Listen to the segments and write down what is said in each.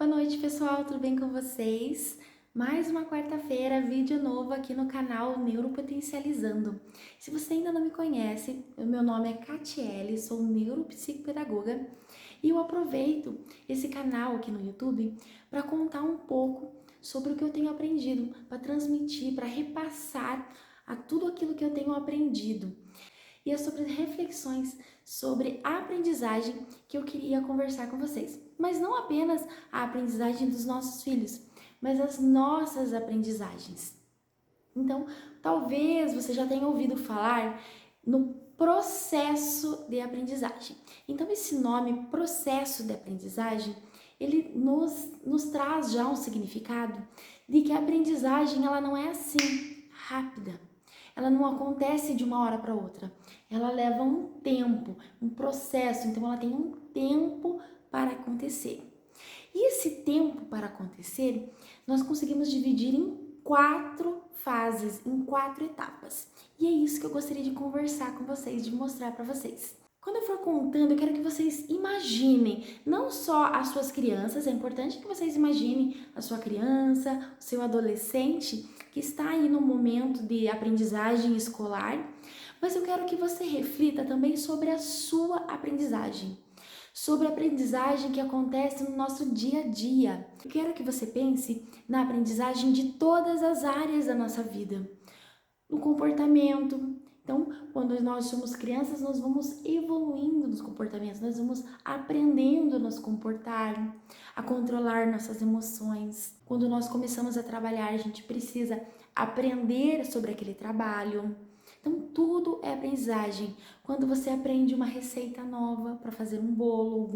Boa noite, pessoal, tudo bem com vocês? Mais uma quarta-feira, vídeo novo aqui no canal Neuropotencializando. Se você ainda não me conhece, o meu nome é Catiele, sou neuropsicopedagoga e eu aproveito esse canal aqui no YouTube para contar um pouco sobre o que eu tenho aprendido, para transmitir, para repassar a tudo aquilo que eu tenho aprendido. E é sobre reflexões sobre a aprendizagem que eu queria conversar com vocês. Mas não apenas a aprendizagem dos nossos filhos, mas as nossas aprendizagens. Então, talvez você já tenha ouvido falar no processo de aprendizagem. Então, esse nome, processo de aprendizagem, ele nos traz já um significado de que a aprendizagem ela não é assim, rápida. Ela não acontece de uma hora para outra. Ela leva um tempo, um processo, então ela tem um tempo para acontecer. E esse tempo para acontecer, nós conseguimos dividir em 4 fases, em 4 etapas. E é isso que eu gostaria de conversar com vocês, de mostrar para vocês. Quando eu for contando, eu quero que vocês imaginem, não só as suas crianças, é importante que vocês imaginem a sua criança, o seu adolescente, que está aí no momento de aprendizagem escolar, mas eu quero que você reflita também sobre a sua aprendizagem, sobre a aprendizagem que acontece no nosso dia a dia. Eu quero que você pense na aprendizagem de todas as áreas da nossa vida, no comportamento. Então, quando nós somos crianças, nós vamos evoluindo nos comportamentos, nós vamos aprendendo a nos comportar, a controlar nossas emoções. Quando nós começamos a trabalhar, a gente precisa aprender sobre aquele trabalho. Então, tudo é aprendizagem. Quando você aprende uma receita nova para fazer um bolo,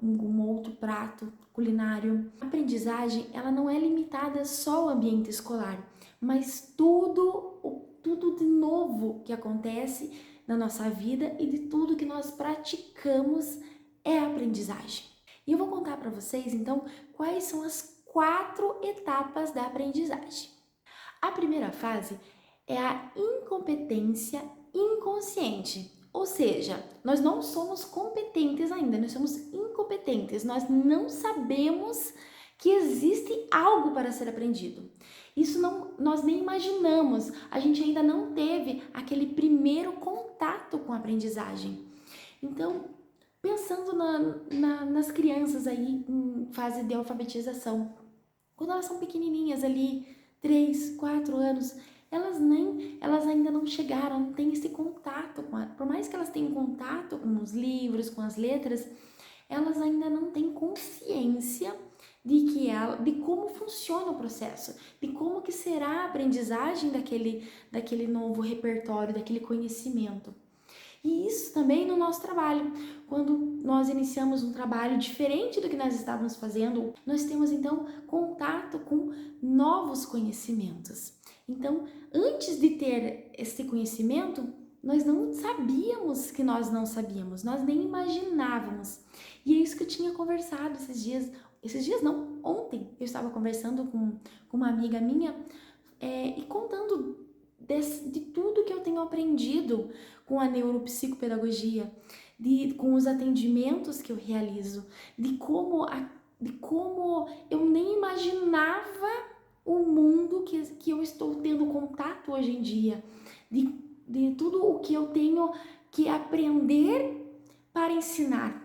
algum outro prato culinário. A aprendizagem, ela não é limitada só ao ambiente escolar, mas tudo de novo que acontece na nossa vida e de tudo que nós praticamos é aprendizagem. E eu vou contar para vocês, então, quais são as 4 etapas da aprendizagem. A primeira fase é a incompetência inconsciente, ou seja, nós não somos competentes ainda, nós somos incompetentes, nós não sabemos que existe algo para ser aprendido. Isso não, nós nem imaginamos, a gente ainda não teve aquele primeiro contato com a aprendizagem. Então, pensando nas crianças aí em fase de alfabetização, quando elas são pequenininhas ali, 3, 4 anos, elas ainda não chegaram, não têm esse contato por mais que elas tenham contato com os livros, com as letras, elas ainda não têm consciência de como funciona o processo, de como que será a aprendizagem daquele novo repertório, daquele conhecimento. E isso também no nosso trabalho. Quando nós iniciamos um trabalho diferente do que nós estávamos fazendo, nós temos então contato com novos conhecimentos. Então, antes de ter esse conhecimento, nós não sabíamos que nós não sabíamos, nós nem imaginávamos. E é isso que eu tinha conversado esses dias não, ontem eu estava conversando com uma amiga minha e contando de tudo que eu tenho aprendido com a neuropsicopedagogia, com os atendimentos que eu realizo, de como eu nem imaginava o mundo que eu estou tendo contato hoje em dia, de tudo o que eu tenho que aprender para ensinar.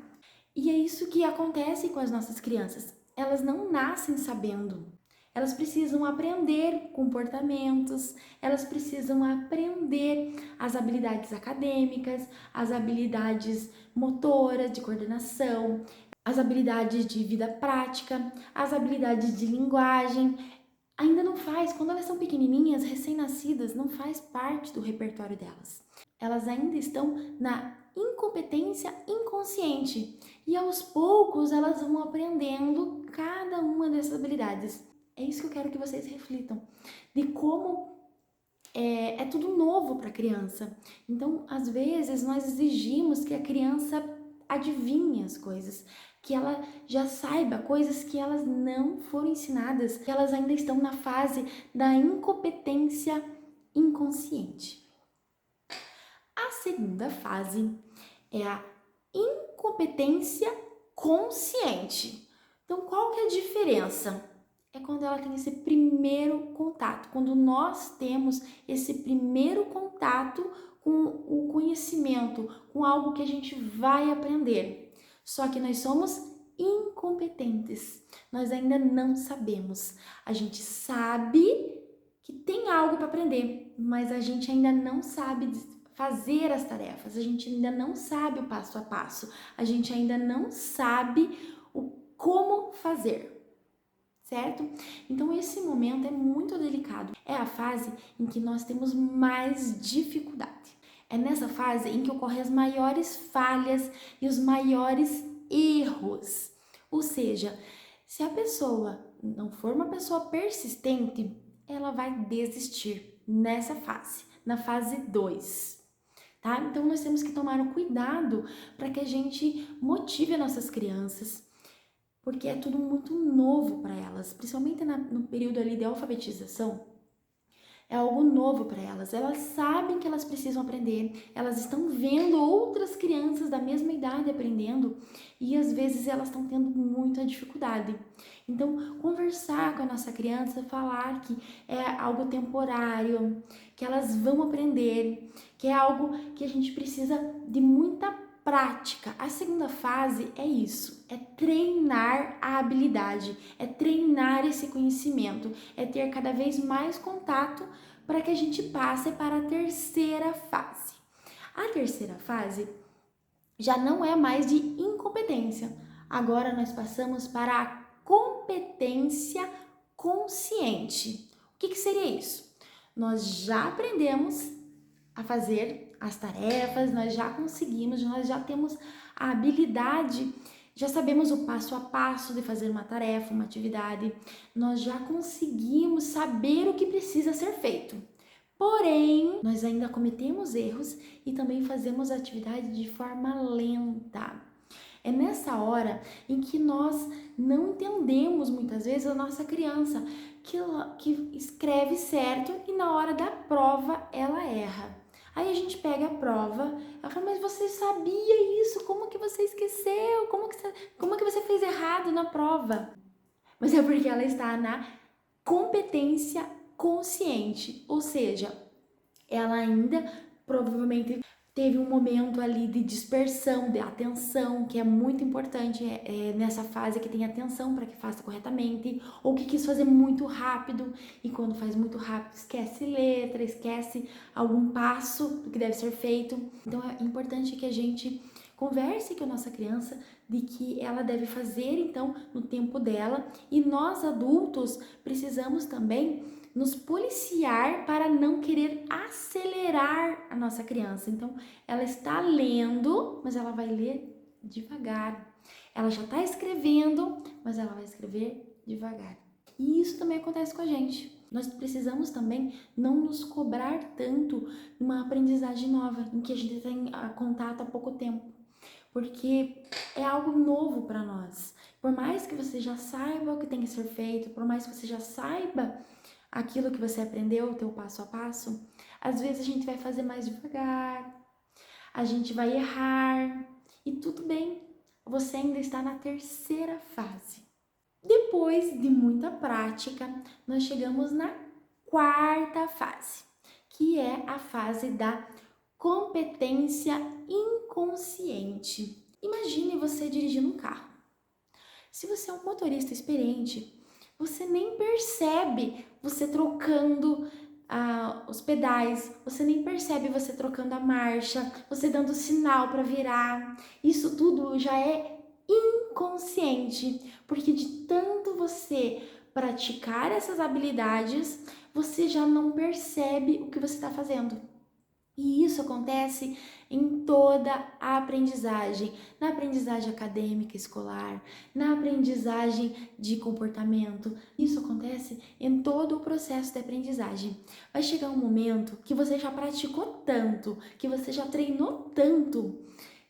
E é isso que acontece com as nossas crianças. Elas não nascem sabendo. Elas precisam aprender comportamentos, elas precisam aprender as habilidades acadêmicas, as habilidades motoras, de coordenação, as habilidades de vida prática, as habilidades de linguagem. Ainda não faz, quando elas são pequenininhas, recém-nascidas, não faz parte do repertório delas. Elas ainda estão na incompetência inconsciente e aos poucos elas vão aprendendo cada uma dessas habilidades. É isso que eu quero que vocês reflitam, de como é tudo novo para a criança. Então, às vezes, nós exigimos que a criança adivinhe as coisas, que ela já saiba coisas que elas não foram ensinadas, que elas ainda estão na fase da incompetência inconsciente. A segunda fase é a incompetência consciente. Então, qual que é a diferença? É quando ela tem esse primeiro contato, quando nós temos esse primeiro contato com o conhecimento, com algo que a gente vai aprender. Só que nós somos incompetentes, nós ainda não sabemos. A gente sabe que tem algo para aprender, mas a gente ainda não sabe fazer as tarefas, a gente ainda não sabe o passo a passo, a gente ainda não sabe o como fazer. Certo? Então esse momento é muito delicado. É a fase em que nós temos mais dificuldade. É nessa fase em que ocorrem as maiores falhas e os maiores erros. Ou seja, se a pessoa não for uma pessoa persistente, ela vai desistir nessa fase, na fase 2. Tá? Então nós temos que tomar um cuidado para que a gente motive as nossas crianças, porque é tudo muito novo para elas, principalmente no período ali de alfabetização. É algo novo para elas. Elas sabem que elas precisam aprender, elas estão vendo outras crianças da mesma idade aprendendo e às vezes elas estão tendo muita dificuldade. Então, conversar com a nossa criança, falar que é algo temporário, que elas vão aprender, que é algo que a gente precisa de muita prática. A segunda fase é isso, é treinar a habilidade, é treinar esse conhecimento, é ter cada vez mais contato para que a gente passe para a terceira fase. A terceira fase já não é mais de incompetência, agora nós passamos para a competência consciente. O que seria isso? Nós já aprendemos a fazer as tarefas, nós já conseguimos, nós já temos a habilidade, já sabemos o passo a passo de fazer uma tarefa, uma atividade, nós já conseguimos saber o que precisa ser feito. Porém, nós ainda cometemos erros e também fazemos a atividade de forma lenta. É nessa hora em que nós não entendemos muitas vezes a nossa criança, que escreve certo e na hora da prova ela erra. Aí a gente pega a prova, ela fala, mas você sabia isso? Como que você esqueceu? Como que você fez errado na prova? Mas é porque ela está na competência consciente, ou seja, ela ainda provavelmente teve um momento ali de dispersão, de atenção, que é muito importante nessa fase que tem atenção para que faça corretamente, ou que quis fazer muito rápido e quando faz muito rápido esquece letra, esquece algum passo do que deve ser feito. Então é importante que a gente converse com a nossa criança de que ela deve fazer então no tempo dela, e nós adultos precisamos também nos policiar para não querer acelerar a nossa criança. Então, ela está lendo, mas ela vai ler devagar. Ela já está escrevendo, mas ela vai escrever devagar. E isso também acontece com a gente. Nós precisamos também não nos cobrar tanto numa aprendizagem nova, em que a gente tem contato há pouco tempo, porque é algo novo para nós. Por mais que você já saiba o que tem que ser feito, por mais que você já saiba aquilo que você aprendeu, o teu passo a passo, às vezes a gente vai fazer mais devagar, a gente vai errar e tudo bem, você ainda está na terceira fase. Depois de muita prática, nós chegamos na quarta fase, que é a fase da competência inconsciente. Imagine você dirigindo um carro. Se você é um motorista experiente, você nem percebe você trocando os pedais, você nem percebe você trocando a marcha, você dando sinal para virar. Isso tudo já é inconsciente, porque de tanto você praticar essas habilidades, você já não percebe o que você está fazendo. E isso acontece em toda a aprendizagem, na aprendizagem acadêmica escolar, na aprendizagem de comportamento. Isso acontece em todo o processo de aprendizagem. Vai chegar um momento que você já praticou tanto, que você já treinou tanto,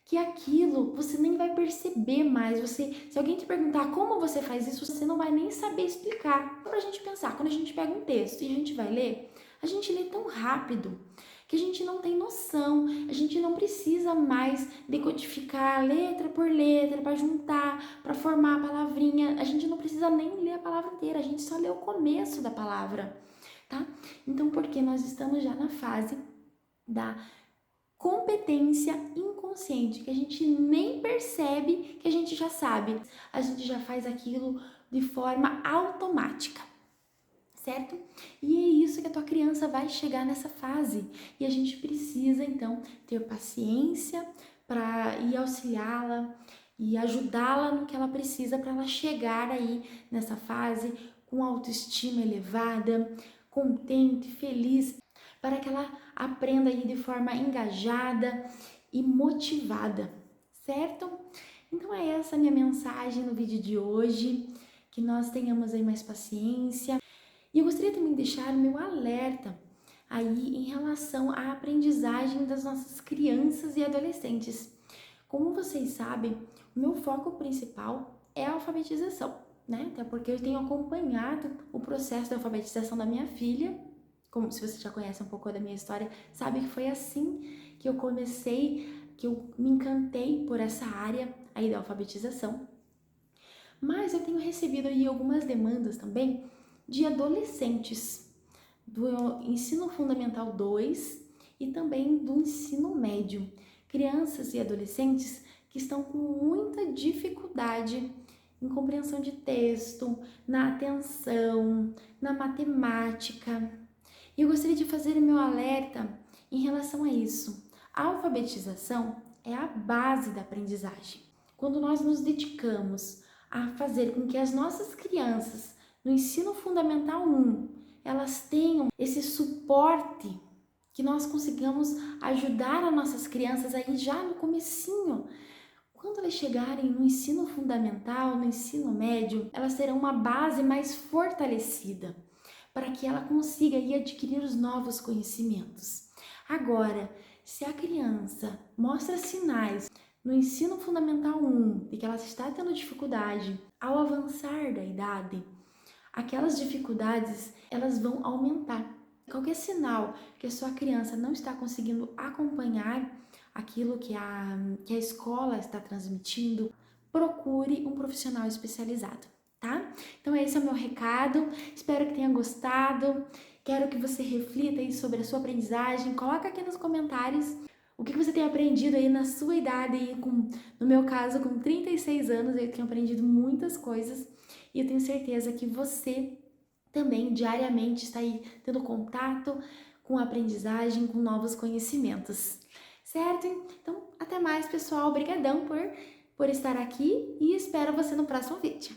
que aquilo você nem vai perceber mais. Se alguém te perguntar como você faz isso, você não vai nem saber explicar. Pra gente pensar, quando a gente pega um texto e a gente vai ler, a gente lê tão rápido que a gente não tem noção, a gente não precisa mais decodificar letra por letra para juntar, para formar a palavrinha, a gente não precisa nem ler a palavra inteira, a gente só lê o começo da palavra, tá? Então, porque nós estamos já na fase da competência inconsciente, que a gente nem percebe que a gente já sabe, a gente já faz aquilo de forma automática, certo? E é isso que a tua criança vai chegar nessa fase. E a gente precisa, então, ter paciência para ir auxiliá-la e ajudá-la no que ela precisa para ela chegar aí nessa fase com autoestima elevada, contente, feliz, para que ela aprenda aí de forma engajada e motivada, certo? Então é essa a minha mensagem no vídeo de hoje, que nós tenhamos aí mais paciência. E eu gostaria também de deixar o meu alerta aí em relação à aprendizagem das nossas crianças e adolescentes. Como vocês sabem, o meu foco principal é a alfabetização, né? Até porque eu tenho acompanhado o processo da alfabetização da minha filha. Como se você já conhece um pouco da minha história, sabe que foi assim que eu comecei, que eu me encantei por essa área aí da alfabetização. Mas eu tenho recebido aí algumas demandas também de adolescentes do ensino fundamental 2 e também do ensino médio. Crianças e adolescentes que estão com muita dificuldade em compreensão de texto, na atenção, na matemática. E eu gostaria de fazer o meu alerta em relação a isso. A alfabetização é a base da aprendizagem. Quando nós nos dedicamos a fazer com que as nossas crianças no ensino fundamental 1, elas tenham esse suporte, que nós consigamos ajudar as nossas crianças aí já no comecinho. Quando elas chegarem no ensino fundamental, no ensino médio, elas terão uma base mais fortalecida para que ela consiga aí adquirir os novos conhecimentos. Agora, se a criança mostra sinais no ensino fundamental 1 de que ela está tendo dificuldade ao avançar da idade, aquelas dificuldades elas vão aumentar. Qualquer sinal que a sua criança não está conseguindo acompanhar aquilo que a escola está transmitindo, procure um profissional especializado, tá? Então esse é o meu recado, espero que tenha gostado, quero que você reflita aí sobre a sua aprendizagem, coloca aqui nos comentários o que você tem aprendido aí na sua idade, aí no meu caso, com 36 anos, eu tenho aprendido muitas coisas e eu tenho certeza que você também diariamente está aí tendo contato com a aprendizagem, com novos conhecimentos, certo? Então, até mais, pessoal. Obrigadão por estar aqui e espero você no próximo vídeo.